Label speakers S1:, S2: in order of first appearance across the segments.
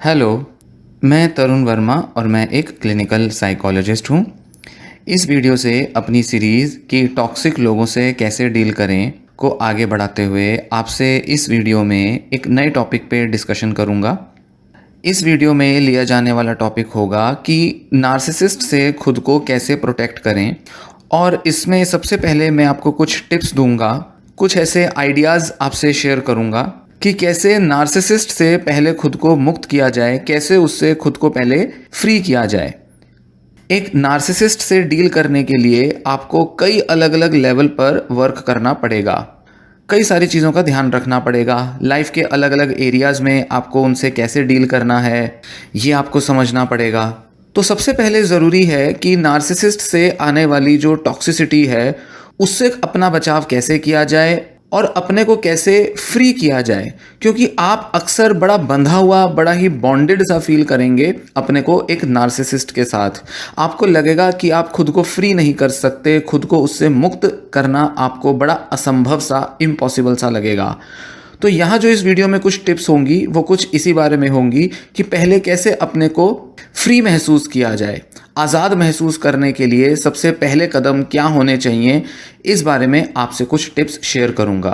S1: Hello, मैं तरुण वर्मा और मैं एक क्लिनिकल साइकोलॉजिस्ट हूँ। इस वीडियो से अपनी सीरीज़ कि टॉक्सिक लोगों से कैसे डील करें को आगे बढ़ाते हुए आपसे इस वीडियो में एक नए टॉपिक पे डिस्कशन करूँगा। इस वीडियो में लिया जाने वाला टॉपिक होगा कि नार्सिसिस्ट से खुद को कैसे प्रोटेक्ट करें, और इसमें सबसे पहले मैं आपको कुछ टिप्स दूंगा, कुछ ऐसे आइडियाज़ आपसे शेयर करूंगा कि कैसे नार्सिसिस्ट से पहले खुद को मुक्त किया जाए, कैसे उससे खुद को पहले फ्री किया जाए। एक नार्सिसिस्ट से डील करने के लिए आपको कई अलग अलग लेवल पर वर्क करना पड़ेगा, कई सारी चीज़ों का ध्यान रखना पड़ेगा। लाइफ के अलग अलग एरियाज़ में आपको उनसे कैसे डील करना है ये आपको समझना पड़ेगा। तो सबसे पहले ज़रूरी है कि नार्सिसिस्ट से आने वाली जो टॉक्सिसिटी है उससे अपना बचाव कैसे किया जाए और अपने को कैसे फ्री किया जाए, क्योंकि आप अक्सर बड़ा बंधा हुआ, बड़ा ही बॉन्डेड सा फील करेंगे अपने को एक नार्सिसिस्ट के साथ। आपको लगेगा कि आप खुद को फ्री नहीं कर सकते, खुद को उससे मुक्त करना आपको बड़ा असंभव सा, इम्पॉसिबल सा लगेगा। तो यहाँ जो इस वीडियो में कुछ टिप्स होंगी वो कुछ इसी बारे में होंगी कि पहले कैसे अपने को फ्री महसूस किया जाए, आज़ाद महसूस करने के लिए सबसे पहले कदम क्या होने चाहिए, इस बारे में आपसे कुछ टिप्स शेयर करूंगा।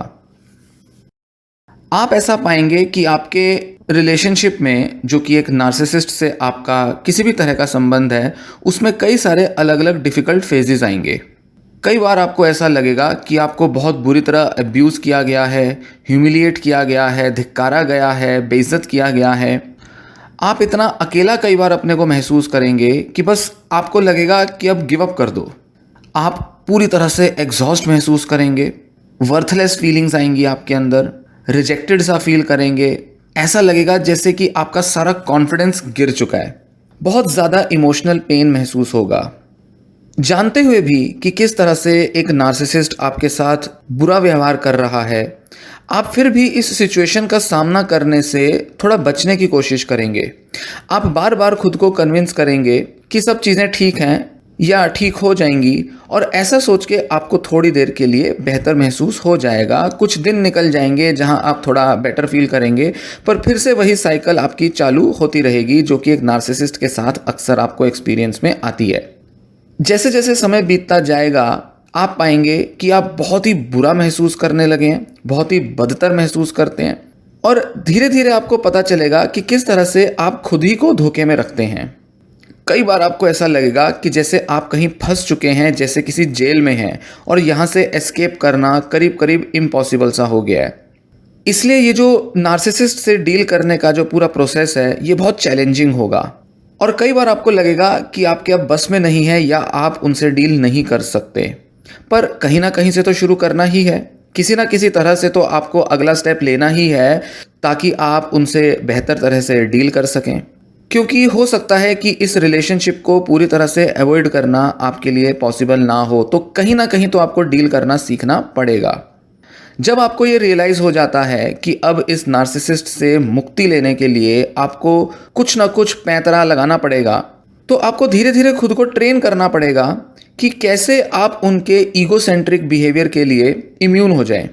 S1: आप ऐसा पाएंगे कि आपके रिलेशनशिप में, जो कि एक नार्सिसिस्ट से आपका किसी भी तरह का संबंध है, उसमें कई सारे अलग अलग डिफ़िकल्ट फेजेस आएंगे। कई बार आपको ऐसा लगेगा कि आपको बहुत बुरी तरह अब्यूज़ किया गया है, ह्यूमिलिएट किया गया है, धिक्कारा गया है, बेइज्जत किया गया है। आप इतना अकेला कई बार अपने को महसूस करेंगे कि बस आपको लगेगा कि अब गिव अप कर दो। आप पूरी तरह से एग्जॉस्ट महसूस करेंगे, वर्थलेस फीलिंग्स आएंगी आपके अंदर, रिजेक्टेड सा फील करेंगे। ऐसा लगेगा जैसे कि आपका सारा कॉन्फिडेंस गिर चुका है। बहुत ज़्यादा इमोशनल पेन महसूस होगा, जानते हुए भी कि किस तरह से एक नार्सिसिस्ट आपके साथ बुरा व्यवहार कर रहा है। आप फिर भी इस सिचुएशन का सामना करने से थोड़ा बचने की कोशिश करेंगे। आप बार बार खुद को कन्विंस करेंगे कि सब चीज़ें ठीक हैं या ठीक हो जाएंगी, और ऐसा सोच के आपको थोड़ी देर के लिए बेहतर महसूस हो जाएगा। कुछ दिन निकल जाएंगे जहां आप थोड़ा बेटर फील करेंगे, पर फिर से वही साइकिल आपकी चालू होती रहेगी, जो कि एक नार्सिसिस्ट के साथ अक्सर आपको एक्सपीरियंस में आती है। जैसे जैसे समय बीतता जाएगा आप पाएंगे कि आप बहुत ही बुरा महसूस करने लगे हैं, बहुत ही बदतर महसूस करते हैं, और धीरे धीरे आपको पता चलेगा कि किस तरह से आप खुद ही को धोखे में रखते हैं। कई बार आपको ऐसा लगेगा कि जैसे आप कहीं फंस चुके हैं, जैसे किसी जेल में हैं, और यहाँ से एस्केप करना करीब करीब इम्पॉसिबल सा हो गया है। इसलिए ये जो नार्सिसिस्ट से डील करने का जो पूरा प्रोसेस है ये बहुत चैलेंजिंग होगा, और कई बार आपको लगेगा कि आपके अब बस में नहीं है या आप उनसे डील नहीं कर सकते। पर कहीं ना कहीं से तो शुरू करना ही है, किसी ना किसी तरह से तो आपको अगला स्टेप लेना ही है, ताकि आप उनसे बेहतर तरह से डील कर सकें। क्योंकि हो सकता है कि इस रिलेशनशिप को पूरी तरह से अवॉइड करना आपके लिए पॉसिबल ना हो, तो कहीं ना कहीं तो आपको डील करना सीखना पड़ेगा। जब आपको ये रियलाइज़ हो जाता है कि अब इस नार्सिसिस्ट से मुक्ति लेने के लिए आपको कुछ ना कुछ पैंतरा लगाना पड़ेगा, तो आपको धीरे धीरे खुद को ट्रेन करना पड़ेगा कि कैसे आप उनके ईगोसेंट्रिक बिहेवियर के लिए इम्यून हो जाएं।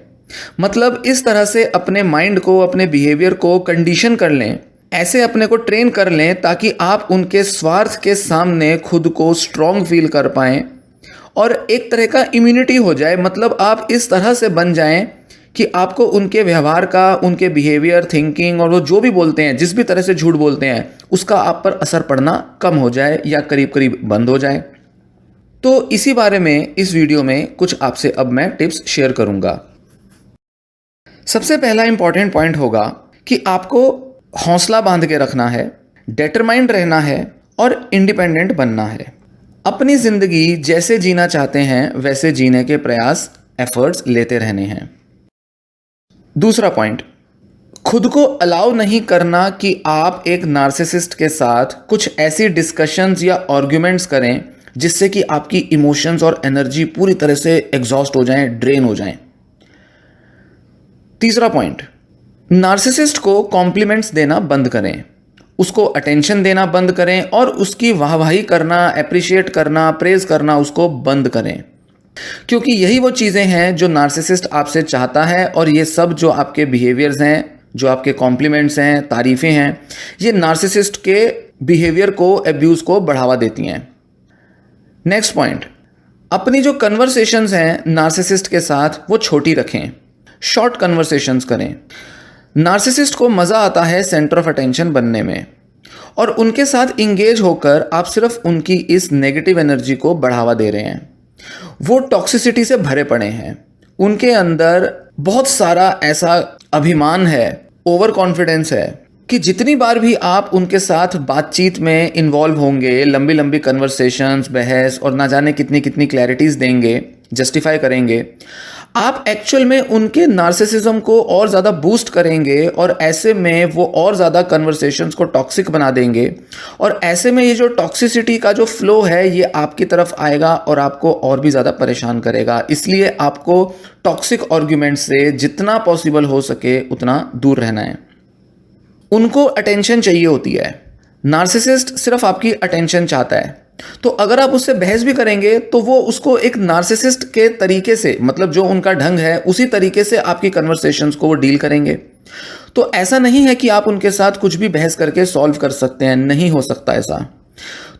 S1: मतलब इस तरह से अपने माइंड को, अपने बिहेवियर को कंडीशन कर लें, ऐसे अपने को ट्रेन कर लें ताकि आप उनके स्वार्थ के सामने खुद को स्ट्रांग फील कर पाएं और एक तरह का इम्यूनिटी हो जाए। मतलब आप इस तरह से बन जाएं कि आपको उनके व्यवहार का, उनके बिहेवियर, थिंकिंग, और वो जो भी बोलते हैं, जिस भी तरह से झूठ बोलते हैं, उसका आप पर असर पड़ना कम हो जाए या करीब करीब बंद हो जाए। तो इसी बारे में इस वीडियो में कुछ आपसे अब मैं टिप्स शेयर करूंगा। सबसे पहला इंपॉर्टेंट पॉइंट होगा कि आपको हौसला बांध के रखना है, डिटरमाइंड रहना है और इंडिपेंडेंट बनना है। अपनी ज़िंदगी जैसे जीना चाहते हैं वैसे जीने के प्रयास, एफर्ट्स लेते रहने हैं। दूसरा पॉइंट, खुद को अलाउ नहीं करना कि आप एक नार्सिसिस्ट के साथ कुछ ऐसी डिस्कशंस या आर्ग्यूमेंट्स करें जिससे कि आपकी इमोशंस और एनर्जी पूरी तरह से एग्जॉस्ट हो जाएं, ड्रेन हो जाएं। तीसरा पॉइंट, नार्सिसिस्ट को कॉम्प्लीमेंट्स देना बंद करें, उसको अटेंशन देना बंद करें और उसकी वाहवाही करना, अप्रिशिएट करना, प्रेज करना उसको बंद करें, क्योंकि यही वो चीज़ें हैं जो नार्सिसिस्ट आपसे चाहता है। और ये सब जो आपके बिहेवियर्स हैं जो आपके कॉम्प्लीमेंट्स हैं, तारीफ़ें हैं, ये नार्सिसिस्ट के बिहेवियर को, एब्यूज़ को बढ़ावा देती हैं। नेक्स्ट पॉइंट, अपनी जो कन्वर्सेशंस हैं नार्सिसिस्ट के साथ वो छोटी रखें, शॉर्ट कन्वर्सेशंस करें। नार्सिसिस्ट को मज़ा आता है सेंटर ऑफ अटेंशन बनने में, और उनके साथ इंगेज होकर आप सिर्फ उनकी इस नेगेटिव एनर्जी को बढ़ावा दे रहे हैं। वो टॉक्सिसिटी से भरे पड़े हैं, उनके अंदर बहुत सारा ऐसा अभिमान है, ओवर कॉन्फिडेंस है कि जितनी बार भी आप उनके साथ बातचीत में इन्वॉल्व होंगे, लंबी लंबी कन्वर्सेशंस, बहस और ना जाने कितनी कितनी क्लैरिटीज़ देंगे, जस्टिफाई करेंगे, आप एक्चुअल में उनके नार्सिसिज्म को और ज़्यादा बूस्ट करेंगे और ऐसे में वो और ज़्यादा कन्वर्सेशंस को टॉक्सिक बना देंगे, और ऐसे में ये जो टॉक्सिसिटी का जो फ्लो है ये आपकी तरफ आएगा और आपको और भी ज़्यादा परेशान करेगा। इसलिए आपको टॉक्सिक आर्ग्यूमेंट से जितना पॉसिबल हो सके उतना दूर रहना है। उनको अटेंशन चाहिए होती है, नार्सिसिस्ट सिर्फ आपकी अटेंशन चाहता है। तो अगर आप उससे बहस भी करेंगे तो वो उसको एक नार्सिसिस्ट के तरीके से, मतलब जो उनका ढंग है उसी तरीके से आपकी कन्वर्सेशंस को वो डील करेंगे। तो ऐसा नहीं है कि आप उनके साथ कुछ भी बहस करके सॉल्व कर सकते हैं, नहीं हो सकता ऐसा।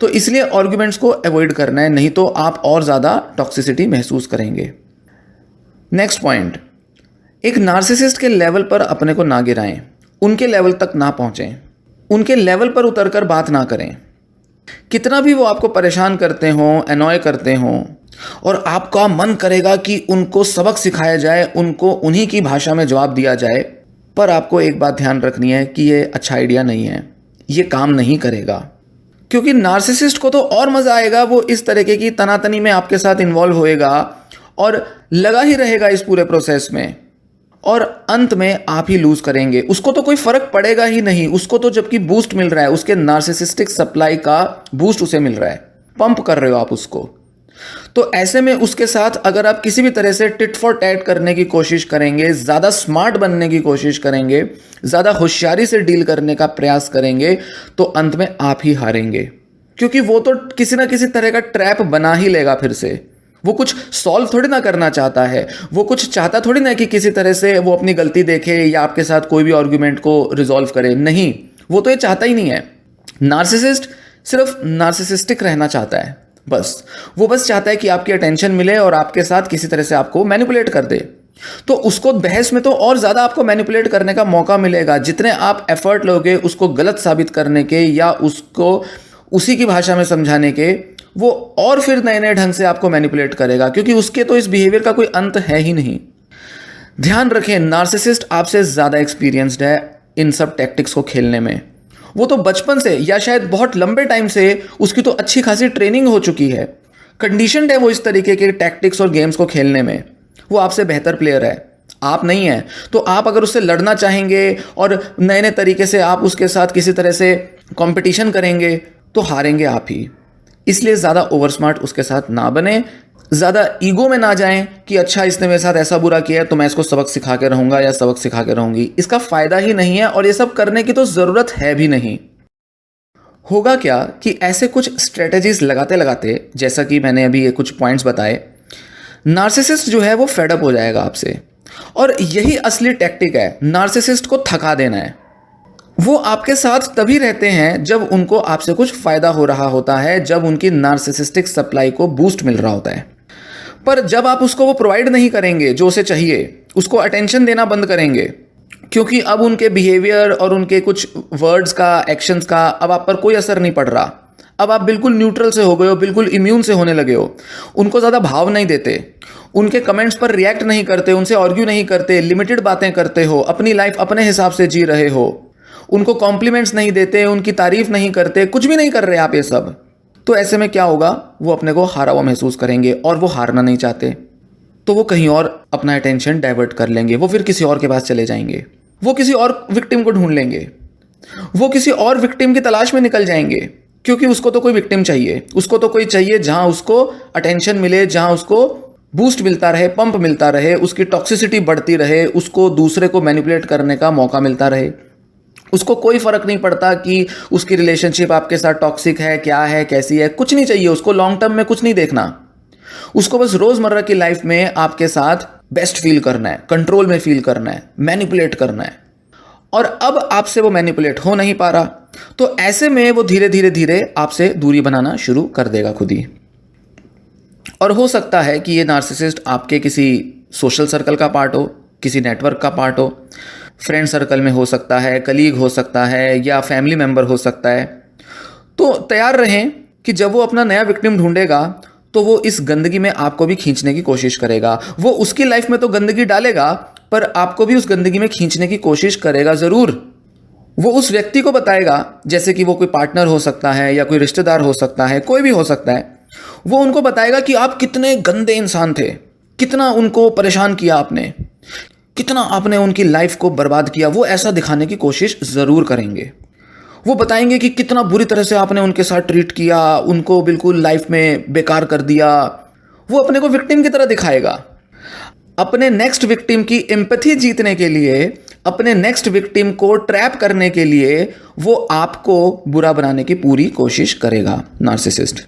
S1: तो इसलिए आर्ग्यूमेंट्स को अवॉइड करना है, नहीं तो आप और ज़्यादा टॉक्सिसिटी महसूस करेंगे। नेक्स्ट पॉइंट, एक नार्सिसिस्ट के लेवल पर अपने को ना गिराएं, उनके लेवल तक ना पहुंचें, उनके लेवल पर उतरकर बात ना करें। कितना भी वो आपको परेशान करते हों, अनॉय करते हों, और आपका मन करेगा कि उनको सबक सिखाया जाए, उनको उन्हीं की भाषा में जवाब दिया जाए, पर आपको एक बात ध्यान रखनी है कि ये अच्छा आइडिया नहीं है, ये काम नहीं करेगा। क्योंकि नार्सिसिस्ट को तो और मज़ा आएगा, वो इस तरीके की तनातनी में आपके साथ इन्वॉल्व होएगा और लगा ही रहेगा इस पूरे प्रोसेस में, और अंत में आप ही लूज करेंगे। उसको तो कोई फर्क पड़ेगा ही नहीं, उसको तो जबकि बूस्ट मिल रहा है, उसके नार्सिसिस्टिक सप्लाई का बूस्ट उसे मिल रहा है, पंप कर रहे हो आप उसको। तो ऐसे में उसके साथ अगर आप किसी भी तरह से टिट फॉर टैट करने की कोशिश करेंगे, ज़्यादा स्मार्ट बनने की कोशिश करेंगे, ज़्यादा होशियारी से डील करने का प्रयास करेंगे, तो अंत में आप ही हारेंगे। क्योंकि वो तो किसी ना किसी तरह का ट्रैप बना ही लेगा फिर से। वो कुछ सॉल्व थोड़ी ना करना चाहता है, वो कुछ चाहता थोड़ी ना कि किसी तरह से वो अपनी गलती देखे या आपके साथ कोई भी आर्ग्यूमेंट को रिजॉल्व करे। नहीं, वो तो ये चाहता ही नहीं है। नार्सिसिस्ट सिर्फ नार्सिसिस्टिक रहना चाहता है, बस वो बस चाहता है कि आपकी अटेंशन मिले और आपके साथ किसी तरह से आपको मैनिपुलेट कर दे। तो उसको बहस में तो और ज़्यादा आपको मैनिपुलेट करने का मौका मिलेगा। जितने आप एफर्ट लोगे उसको गलत साबित करने के या उसको उसी की भाषा में समझाने के, वो और फिर नए नए ढंग से आपको मैनिपुलेट करेगा, क्योंकि उसके तो इस बिहेवियर का कोई अंत है ही नहीं। ध्यान रखें, नार्सिसिस्ट आपसे ज़्यादा एक्सपीरियंस्ड है इन सब टैक्टिक्स को खेलने में। वो तो बचपन से या शायद बहुत लंबे टाइम से उसकी तो अच्छी खासी ट्रेनिंग हो चुकी है, कंडीशनड है वो इस तरीके के टैक्टिक्स और गेम्स को खेलने में। वो आपसे बेहतर प्लेयर है, आप नहीं हैं। तो आप अगर उससे लड़ना चाहेंगे और नए नए तरीके से आप उसके साथ किसी तरह से कंपटीशन करेंगे तो हारेंगे आप ही। इसलिए ज़्यादा ओवर स्मार्ट उसके साथ ना बने, ज़्यादा ईगो में ना जाएं कि अच्छा इसने मेरे साथ ऐसा बुरा किया तो मैं इसको सबक सिखा के रहूँगा या सबक सिखा के रहूँगी। इसका फ़ायदा ही नहीं है और ये सब करने की तो ज़रूरत है भी नहीं। होगा क्या कि ऐसे कुछ स्ट्रेटजीज लगाते लगाते, जैसा कि मैंने अभी ये कुछ पॉइंट्स बताए, नार्सिसिस्ट जो है वो फेडअप हो जाएगा आपसे। और यही असली टैक्टिक है, नार्सिसिस्ट को थका देना है। वो आपके साथ तभी रहते हैं जब उनको आपसे कुछ फ़ायदा हो रहा होता है, जब उनकी नार्सिसिस्टिक सप्लाई को बूस्ट मिल रहा होता है। पर जब आप उसको वो प्रोवाइड नहीं करेंगे जो उसे चाहिए, उसको अटेंशन देना बंद करेंगे, क्योंकि अब उनके बिहेवियर और उनके कुछ वर्ड्स का, एक्शंस का अब आप पर कोई असर नहीं पड़ रहा। अब आप बिल्कुल न्यूट्रल से हो गए हो, बिल्कुल इम्यून से होने लगे हो। उनको ज़्यादा भाव नहीं देते, उनके कमेंट्स पर रिएक्ट नहीं करते, उनसे आर्ग्यू नहीं करते, लिमिटेड बातें करते हो, अपनी लाइफ अपने हिसाब से जी रहे हो, उनको कॉम्प्लीमेंट्स नहीं देते, उनकी तारीफ नहीं करते, कुछ भी नहीं कर रहे आप ये सब। तो ऐसे में क्या होगा, वो अपने को हारा हुआ महसूस करेंगे और वो हारना नहीं चाहते। तो वो कहीं और अपना अटेंशन डाइवर्ट कर लेंगे, वो फिर किसी और के पास चले जाएंगे, वो किसी और विक्टिम को ढूंढ लेंगे, वो किसी और विक्टिम की तलाश में निकल जाएंगे। क्योंकि उसको तो कोई विक्टिम चाहिए, उसको तो कोई चाहिए जहां उसको अटेंशन मिले, जहां उसको बूस्ट मिलता रहे, पंप मिलता रहे, उसकी टॉक्सिसिटी बढ़ती रहे, उसको दूसरे को मैनिपुलेट करने का मौका मिलता रहे। उसको कोई फर्क नहीं पड़ता कि उसकी रिलेशनशिप आपके साथ टॉक्सिक है, क्या है, कैसी है, कुछ नहीं चाहिए उसको। लॉन्ग टर्म में कुछ नहीं देखना, उसको बस रोजमर्रा की लाइफ में आपके साथ बेस्ट फील करना है, कंट्रोल में फील करना है, मैनिपुलेट करना है। और अब आपसे वो मैनिपुलेट हो नहीं पा रहा, तो ऐसे में वो धीरे धीरे धीरे आपसे दूरी बनाना शुरू कर देगा खुद ही। और हो सकता है कि ये नार्सिसिस्ट आपके किसी सोशल सर्कल का पार्ट हो, किसी नेटवर्क का पार्ट हो, फ्रेंड सर्कल में हो सकता है, कलीग हो सकता है, या फैमिली मेंबर हो सकता है। तो तैयार रहें कि जब वो अपना नया विक्टिम ढूंढेगा तो वो इस गंदगी में आपको भी खींचने की कोशिश करेगा। वो उसकी लाइफ में तो गंदगी डालेगा, पर आपको भी उस गंदगी में खींचने की कोशिश करेगा ज़रूर। वो उस व्यक्ति को बताएगा, जैसे कि वो कोई पार्टनर हो सकता है या कोई रिश्तेदार हो सकता है, कोई भी हो सकता है, वो उनको बताएगा कि आप कितने गंदे इंसान थे, कितना उनको परेशान किया आपने, कितना आपने उनकी लाइफ को बर्बाद किया। वो ऐसा दिखाने की कोशिश ज़रूर करेंगे। वो बताएंगे कि कितना बुरी तरह से आपने उनके साथ ट्रीट किया, उनको बिल्कुल लाइफ में बेकार कर दिया। वो अपने को विक्टिम की तरह दिखाएगा। अपने नेक्स्ट विक्टिम की एम्पैथी जीतने के लिए, अपने नेक्स्ट विक्टिम को ट्रैप करने के लिए वो आपको बुरा बनाने की पूरी कोशिश करेगा नार्सिसिस्ट।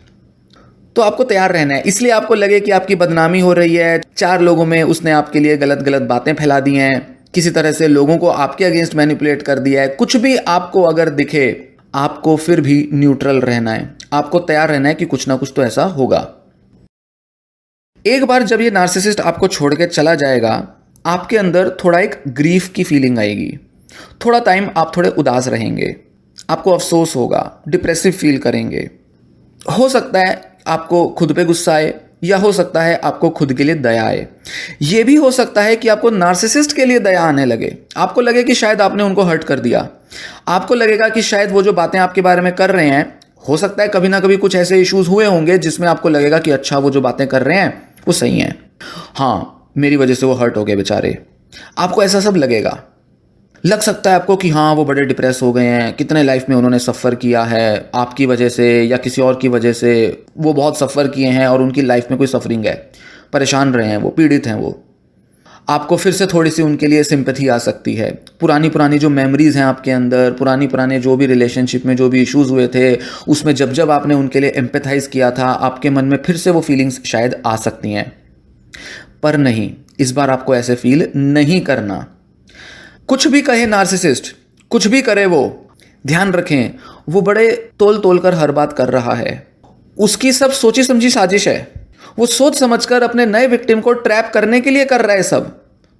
S1: तो आपको तैयार रहना है। इसलिए आपको लगे कि आपकी बदनामी हो रही है, 4 लोगों में उसने आपके लिए गलत गलत बातें फैला दी हैं, किसी तरह से लोगों को आपके अगेंस्ट मैनिपुलेट कर दिया है, कुछ भी आपको अगर दिखे, आपको फिर भी न्यूट्रल रहना है। आपको तैयार रहना है कि कुछ ना कुछ तो ऐसा होगा। एक बार जब ये नार्सिसिस्ट आपको छोड़ के चला जाएगा, आपके अंदर थोड़ा एक ग्रीफ की फीलिंग आएगी। थोड़ा टाइम आप थोड़े उदास रहेंगे, आपको अफसोस होगा, डिप्रेसिव फील करेंगे। हो सकता है आपको खुद पे गुस्सा आए, या हो सकता है आपको खुद के लिए दया आए। ये भी हो सकता है कि आपको नार्सिसिस्ट के लिए दया आने लगे। आपको लगे कि शायद आपने उनको हर्ट कर दिया। आपको लगेगा कि शायद वो जो बातें आपके बारे में कर रहे हैं, हो सकता है कभी ना कभी कुछ ऐसे इश्यूज हुए होंगे जिसमें आपको लगेगा कि अच्छा, वो जो बातें कर रहे हैं वो सही हैं, हाँ मेरी वजह से वो हर्ट हो गए बेचारे। आपको ऐसा सब लगेगा। लग सकता है आपको कि हाँ, वो बड़े डिप्रेस हो गए हैं, कितने लाइफ में उन्होंने सफ़र किया है आपकी वजह से या किसी और की वजह से। वो बहुत सफ़र किए हैं और उनकी लाइफ में कोई सफरिंग है, परेशान रहे हैं, वो पीड़ित हैं। वो आपको फिर से थोड़ी सी उनके लिए सिंपैथी आ सकती है। पुरानी पुरानी जो मेमोरीज़ हैं आपके अंदर, पुराने जो भी रिलेशनशिप में जो भी इश्यूज़ हुए थे, उसमें जब जब आपने उनके लिए एम्पैथाइज़ किया था, आपके मन में फिर से वो फीलिंग्स शायद आ सकती हैं। पर नहीं, इस बार आपको ऐसे फील नहीं करना। कुछ भी कहे नार्सिसिस्ट, कुछ भी करे वो, ध्यान रखें वो बड़े तोल तोल कर हर बात कर रहा है। उसकी सब सोची समझी साजिश है। वो सोच समझकर अपने नए विक्टिम को ट्रैप करने के लिए कर रहा है सब।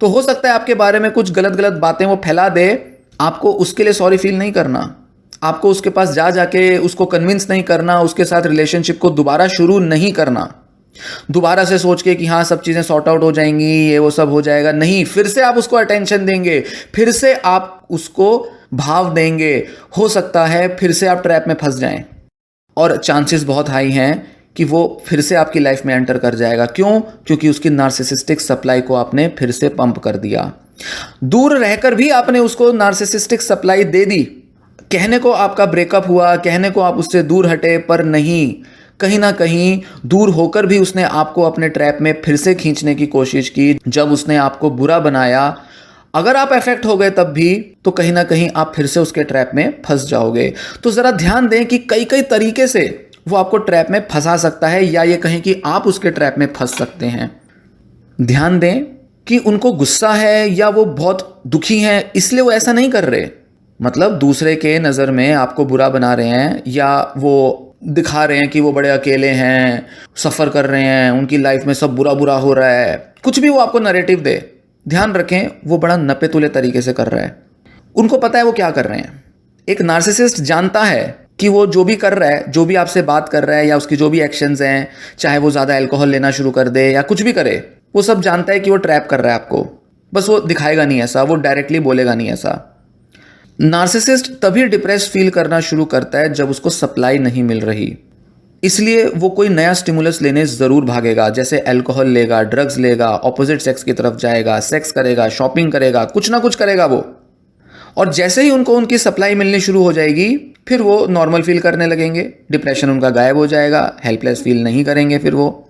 S1: तो हो सकता है आपके बारे में कुछ गलत गलत बातें वो फैला दे। आपको उसके लिए सॉरी फील नहीं करना। आपको उसके पास जा जाके उसको कन्विंस नहीं करना, उसके साथ रिलेशनशिप को दोबारा शुरू नहीं करना, दोबारा से सोच के कि हाँ सब चीज़ें सॉर्ट आउट हो जाएंगी, ये वो सब हो जाएगा। नहीं, फिर से आप उसको अटेंशन देंगे, फिर से आप उसको भाव देंगे। हो सकता है फिर से आप ट्रैप में फंस जाएं, और चांसेस बहुत हाई हैं कि वो फिर से आपकी लाइफ में एंटर कर जाएगा। क्यों? क्योंकि उसकी नार्सिसिस्टिक सप्लाई को आपने फिर से पंप कर दिया। दूर रहकर भी आपने उसको नार्सिसिस्टिक सप्लाई दे दी। कहने को आपका ब्रेकअप हुआ, कहने को आप उससे दूर हटे, पर नहीं, कहीं ना कहीं दूर होकर भी उसने आपको अपने ट्रैप में फिर से खींचने की कोशिश की। जब उसने आपको बुरा बनाया, अगर आप अफेक्ट हो गए तब भी, तो कहीं ना कहीं आप फिर से उसके ट्रैप में फंस जाओगे। तो ज़रा ध्यान दें कि कई कई तरीके से वो आपको ट्रैप में फंसा सकता है, या ये कहें कि आप उसके ट्रैप में फंस सकते हैं। ध्यान दें कि उनको गुस्सा है या वो बहुत दुखी हैं, इसलिए वो ऐसा नहीं कर रहे। मतलब दूसरे के नज़र में आपको बुरा बना रहे हैं, या वो दिखा रहे हैं कि वो बड़े अकेले हैं, सफ़र कर रहे हैं, उनकी लाइफ में सब बुरा बुरा हो रहा है। कुछ भी वो आपको नैरेटिव दे, ध्यान रखें वो बड़ा नपे तुले तरीके से कर रहा है। उनको पता है वो क्या कर रहे हैं। एक नार्सिसिस्ट जानता है कि वो जो भी कर रहा है, जो भी आपसे बात कर रहा है, या उसकी जो भी एक्शंस हैं, चाहे वो ज़्यादा अल्कोहल लेना शुरू कर दे या कुछ भी करे, वो सब जानता है कि वो ट्रैप कर रहा है आपको। बस वो दिखाएगा नहीं ऐसा, वो डायरेक्टली बोलेगा नहीं ऐसा। नार्सिसिस्ट तभी डिप्रेस फील करना शुरू करता है जब उसको सप्लाई नहीं मिल रही। इसलिए वो कोई नया स्टिमुलस लेने ज़रूर भागेगा, जैसे अल्कोहल लेगा, ड्रग्स लेगा, ऑपोजिट सेक्स की तरफ जाएगा, सेक्स करेगा, शॉपिंग करेगा, कुछ ना कुछ करेगा वो। और जैसे ही उनको उनकी सप्लाई मिलनी शुरू हो जाएगी, फिर वो नॉर्मल फील करने लगेंगे, डिप्रेशन उनका गायब हो जाएगा, हेल्पलेस फील नहीं करेंगे फिर वो।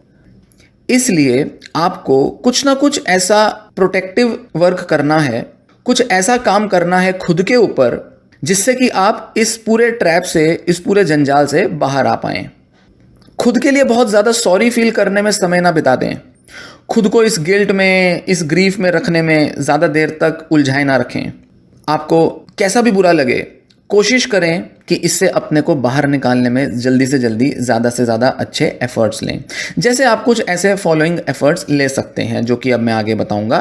S1: इसलिए आपको कुछ ना कुछ ऐसा प्रोटेक्टिव वर्क करना है, कुछ ऐसा काम करना है खुद के ऊपर, जिससे कि आप इस पूरे ट्रैप से, इस पूरे जंजाल से बाहर आ पाएं। खुद के लिए बहुत ज़्यादा सॉरी फील करने में समय ना बिता दें। खुद को इस गिल्ट में, इस ग्रीफ में रखने में ज़्यादा देर तक उलझाए ना रखें। आपको कैसा भी बुरा लगे, कोशिश करें कि इससे अपने को बाहर निकालने में जल्दी से जल्दी ज़्यादा से ज़्यादा अच्छे एफर्ट्स लें। जैसे आप कुछ ऐसे फॉलोइंग एफर्ट्स ले सकते हैं जो कि अब मैं आगे बताऊंगा।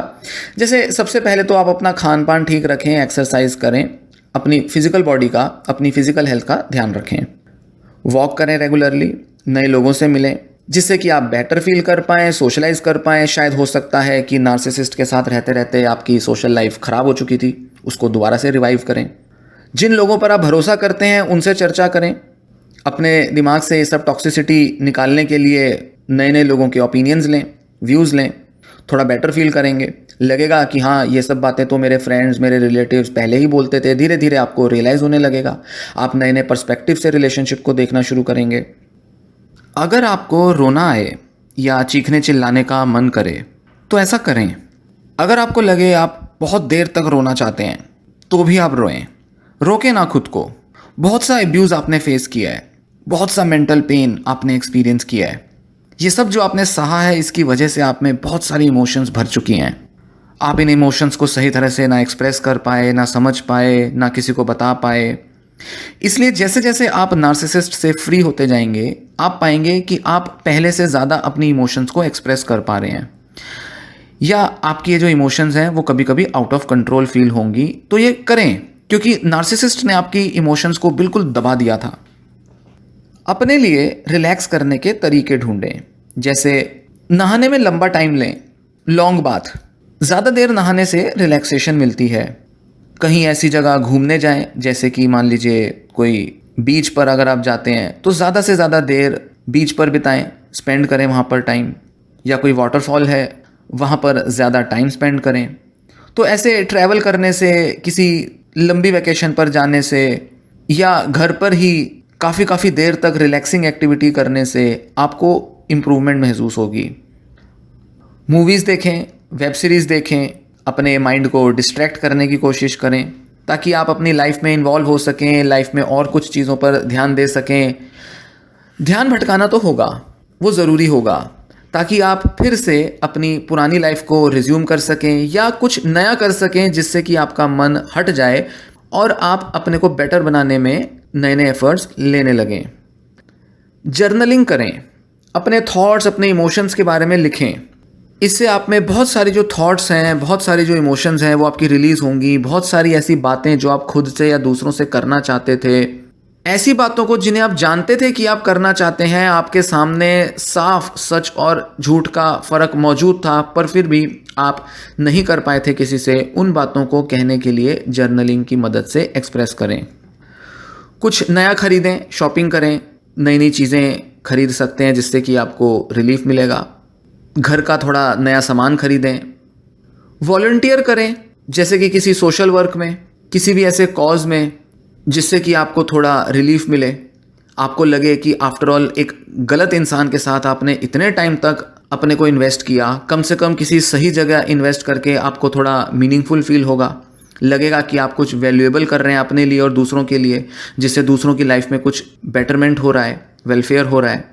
S1: जैसे सबसे पहले तो आप अपना खान पान ठीक रखें, एक्सरसाइज करें, अपनी फिजिकल बॉडी का, अपनी फिजिकल हेल्थ का ध्यान रखें, वॉक करें रेगुलरली, नए लोगों से मिलें जिससे कि आप बेटर फील कर पाएँ, सोशलाइज कर पाएँ। शायद हो सकता है कि नार्सिसिस्ट के साथ रहते रहते आपकी सोशल लाइफ ख़राब हो चुकी थी, उसको दोबारा से रिवाइव करें। जिन लोगों पर आप भरोसा करते हैं उनसे चर्चा करें, अपने दिमाग से ये सब टॉक्सिसिटी निकालने के लिए नए नए लोगों के ओपिनियंस लें, व्यूज़ लें, थोड़ा बेटर फील करेंगे। लगेगा कि हाँ, ये सब बातें तो मेरे फ्रेंड्स, मेरे रिलेटिव्स पहले ही बोलते थे। धीरे धीरे आपको रियलाइज़ होने लगेगा, आप नए नए पर्सपेक्टिव से रिलेशनशिप को देखना शुरू करेंगे। अगर आपको रोना आए या चीखने चिल्लाने का मन करे तो ऐसा करें। अगर आपको लगे आप बहुत देर तक रोना चाहते हैं तो भी आप रोएं, रोके ना खुद को। बहुत सा एब्यूज़ आपने फेस किया है, बहुत सा मेंटल पेन आपने एक्सपीरियंस किया है। ये सब जो आपने सहा है, इसकी वजह से आप में बहुत सारी इमोशंस भर चुकी हैं। आप इन इमोशंस को सही तरह से ना एक्सप्रेस कर पाए, ना समझ पाए, ना किसी को बता पाए। इसलिए जैसे जैसे आप नार्सिसिस्ट से फ्री होते जाएंगे, आप पाएंगे कि आप पहले से ज़्यादा अपनी इमोशंस को एक्सप्रेस कर पा रहे हैं, या आपकी ये जो इमोशंस हैं वो कभी कभी आउट ऑफ कंट्रोल फील होंगी। तो ये करें, क्योंकि नार्सिसिस्ट ने आपकी इमोशंस को बिल्कुल दबा दिया था। अपने लिए रिलैक्स करने के तरीके ढूंढें, जैसे नहाने में लंबा टाइम लें, लॉन्ग बाथ। ज़्यादा देर नहाने से रिलैक्सेशन मिलती है। कहीं ऐसी जगह घूमने जाएं, जैसे कि मान लीजिए कोई बीच पर अगर आप जाते हैं तो ज़्यादा से ज़्यादा देर बीच पर बिताएं, स्पेंड करें वहाँ पर टाइम। या कोई वाटरफॉल है, वहाँ पर ज़्यादा टाइम स्पेंड करें। तो ऐसे ट्रैवल करने से, किसी लंबी वैकेशन पर जाने से, या घर पर ही काफ़ी देर तक रिलैक्सिंग एक्टिविटी करने से आपको इम्प्रूवमेंट महसूस होगी। मूवीज़ देखें, वेब सीरीज़ देखें, अपने माइंड को डिस्ट्रैक्ट करने की कोशिश करें ताकि आप अपनी लाइफ में इन्वॉल्व हो सकें, लाइफ में और कुछ चीज़ों पर ध्यान दे सकें। ध्यान भटकाना तो होगा, वो ज़रूरी होगा, ताकि आप फिर से अपनी पुरानी लाइफ को रिज्यूम कर सकें या कुछ नया कर सकें, जिससे कि आपका मन हट जाए और आप अपने को बेटर बनाने में नए नए एफर्ट्स लेने लगें। जर्नलिंग करें, अपने थॉट्स, अपने इमोशंस के बारे में लिखें। इससे आप में बहुत सारी जो थॉट्स हैं, बहुत सारी जो इमोशंस हैं वो आपकी रिलीज़ होंगी। बहुत सारी ऐसी बातें जो आप खुद से या दूसरों से करना चाहते थे, ऐसी बातों को जिन्हें आप जानते थे कि आप करना चाहते हैं, आपके सामने साफ सच और झूठ का फ़र्क मौजूद था, पर फिर भी आप नहीं कर पाए थे किसी से। उन बातों को कहने के लिए जर्नलिंग की मदद से एक्सप्रेस करें। कुछ नया खरीदें, शॉपिंग करें, नई नई चीज़ें खरीद सकते हैं जिससे कि आपको रिलीफ मिलेगा। घर का थोड़ा नया सामान खरीदें। वॉलंटियर करें, जैसे कि किसी सोशल वर्क में, किसी भी ऐसे कॉज में जिससे कि आपको थोड़ा रिलीफ मिले। आपको लगे कि आफ्टर ऑल एक गलत इंसान के साथ आपने इतने टाइम तक अपने को इन्वेस्ट किया, कम से कम किसी सही जगह इन्वेस्ट करके आपको थोड़ा मीनिंगफुल फील होगा। लगेगा कि आप कुछ वैल्यूएबल कर रहे हैं अपने लिए और दूसरों के लिए, जिससे दूसरों की लाइफ में कुछ बेटरमेंट हो रहा है, वेलफेयर हो रहा है।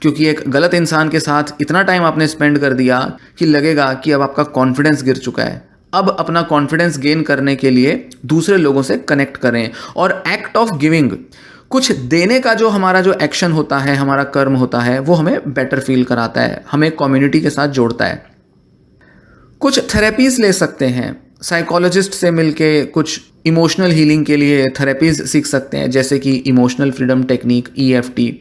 S1: क्योंकि एक गलत इंसान के साथ इतना टाइम आपने स्पेंड कर दिया कि लगेगा कि अब आपका कॉन्फिडेंस गिर चुका है। अब अपना कॉन्फिडेंस गेन करने के लिए दूसरे लोगों से कनेक्ट करें। और एक्ट ऑफ गिविंग, कुछ देने का जो हमारा जो एक्शन होता है, हमारा कर्म होता है, वो हमें बेटर फील कराता है, हमें कम्युनिटी के साथ जोड़ता है। कुछ थेरेपीज ले सकते हैं, साइकोलॉजिस्ट से मिलके कुछ इमोशनल हीलिंग के लिए थेरेपीज सीख सकते हैं, जैसे कि इमोशनल फ्रीडम टेक्निक, EFT।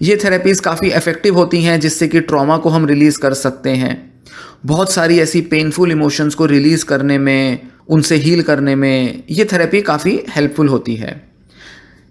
S1: ये थेरेपीज़ काफ़ी इफ़ेक्टिव होती हैं, जिससे कि ट्रॉमा को हम रिलीज़ कर सकते हैं। बहुत सारी ऐसी पेनफुल इमोशंस को रिलीज़ करने में, उनसे हील करने में ये थेरेपी काफ़ी हेल्पफुल होती है।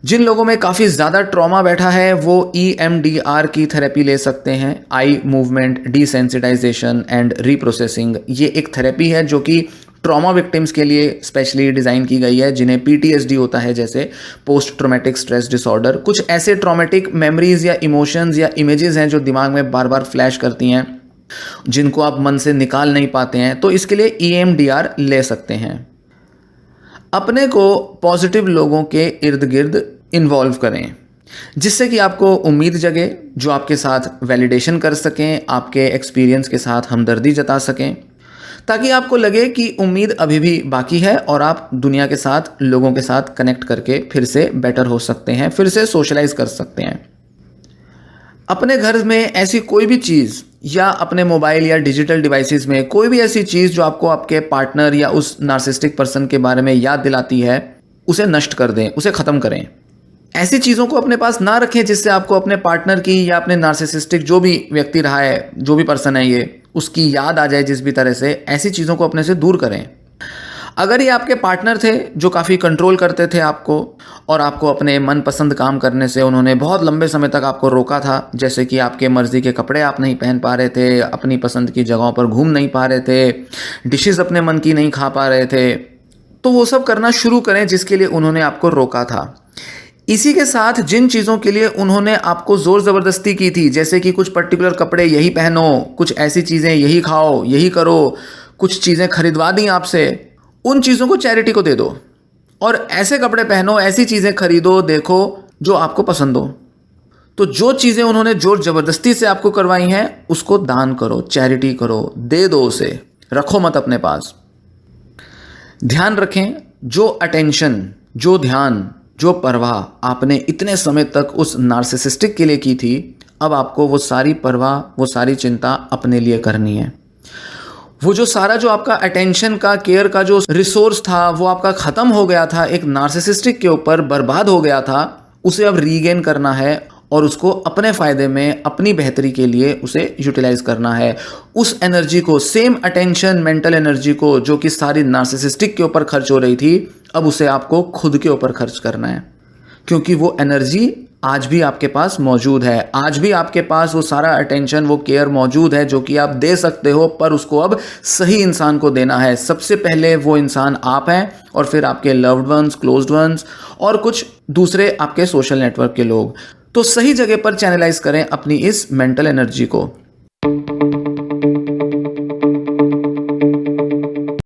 S1: जिन लोगों में काफ़ी ज़्यादा ट्रॉमा बैठा है वो EMDR की थेरेपी ले सकते हैं, eye movement desensitization and reprocessing. ये एक थेरेपी है जो कि ट्रॉमा विक्टिम्स के लिए स्पेशली डिज़ाइन की गई है, जिन्हें PTSD होता है, जैसे पोस्ट ट्रॉमेटिक स्ट्रेस डिसऑर्डर। कुछ ऐसे ट्रॉमेटिक मेमोरीज या इमोशंस या इमेजेस हैं जो दिमाग में बार बार फ्लैश करती हैं, जिनको आप मन से निकाल नहीं पाते हैं, तो इसके लिए EMDR ले सकते हैं। अपने को पॉजिटिव लोगों के इर्द गिर्द इन्वॉल्व करें, जिससे कि आपको उम्मीद जगे, जो आपके साथ वैलिडेशन कर सकें, आपके एक्सपीरियंस के साथ हमदर्दी जता सकें, ताकि आपको लगे कि उम्मीद अभी भी बाकी है और आप दुनिया के साथ, लोगों के साथ कनेक्ट करके फिर से बेटर हो सकते हैं, फिर से सोशलाइज कर सकते हैं। अपने घर में ऐसी कोई भी चीज़ या अपने मोबाइल या डिजिटल डिवाइसेस में कोई भी ऐसी चीज़ जो आपको आपके पार्टनर या उस नार्सिसिस्टिक पर्सन के बारे में याद दिलाती है, उसे नष्ट कर दें, उसे ख़त्म करें। ऐसी चीज़ों को अपने पास ना रखें जिससे आपको अपने पार्टनर की या अपने नार्सिसिस्टिक जो भी व्यक्ति रहा है, जो भी पर्सन है ये, उसकी याद आ जाए जिस भी तरह से। ऐसी चीज़ों को अपने से दूर करें। अगर ये आपके पार्टनर थे जो काफ़ी कंट्रोल करते थे आपको और आपको अपने मनपसंद काम करने से उन्होंने बहुत लंबे समय तक आपको रोका था, जैसे कि आपके मर्ज़ी के कपड़े आप नहीं पहन पा रहे थे, अपनी पसंद की जगहों पर घूम नहीं पा रहे थे, डिशेज़ अपने मन की नहीं खा पा रहे थे, तो वो सब करना शुरू करें जिसके लिए उन्होंने आपको रोका था। इसी के साथ जिन चीज़ों के लिए उन्होंने आपको ज़ोर ज़बरदस्ती की थी, जैसे कि कुछ पर्टिकुलर कपड़े यही पहनो, कुछ ऐसी चीज़ें यही खाओ, यही करो, कुछ चीज़ें खरीदवा दी आपसे, उन चीज़ों को चैरिटी को दे दो और ऐसे कपड़े पहनो, ऐसी चीज़ें खरीदो, देखो जो आपको पसंद हो। तो जो चीज़ें उन्होंने जोर ज़बरदस्ती से आपको करवाई हैं उसको दान करो, चैरिटी करो, दे दो, उसे रखो मत अपने पास। ध्यान रखें, जो अटेंशन, जो ध्यान, जो परवाह आपने इतने समय तक उस नार्सिसिस्टिक के लिए की थी, अब आपको वो सारी परवाह, वो सारी चिंता अपने लिए करनी है। वो जो सारा जो आपका अटेंशन का, केयर का जो रिसोर्स था वो आपका ख़त्म हो गया था, एक नार्सिसिस्टिक के ऊपर बर्बाद हो गया था, उसे अब रीगेन करना है और उसको अपने फ़ायदे में, अपनी बेहतरी के लिए उसे यूटिलाइज करना है। उस एनर्जी को, सेम अटेंशन, मेंटल एनर्जी को जो कि सारी नार्सिसिस्टिक के ऊपर खर्च हो रही थी, अब उसे आपको खुद के ऊपर खर्च करना है, क्योंकि वो एनर्जी आज भी आपके पास मौजूद है। आज भी आपके पास वो सारा अटेंशन, वो केयर मौजूद है जो कि आप दे सकते हो, पर उसको अब सही इंसान को देना है। सबसे पहले वो इंसान आप हैं और फिर आपके लव्ड वंस, क्लोज्ड वंस और कुछ दूसरे आपके सोशल नेटवर्क के लोग। तो सही जगह पर चैनलाइज करें अपनी इस मेंटल एनर्जी को।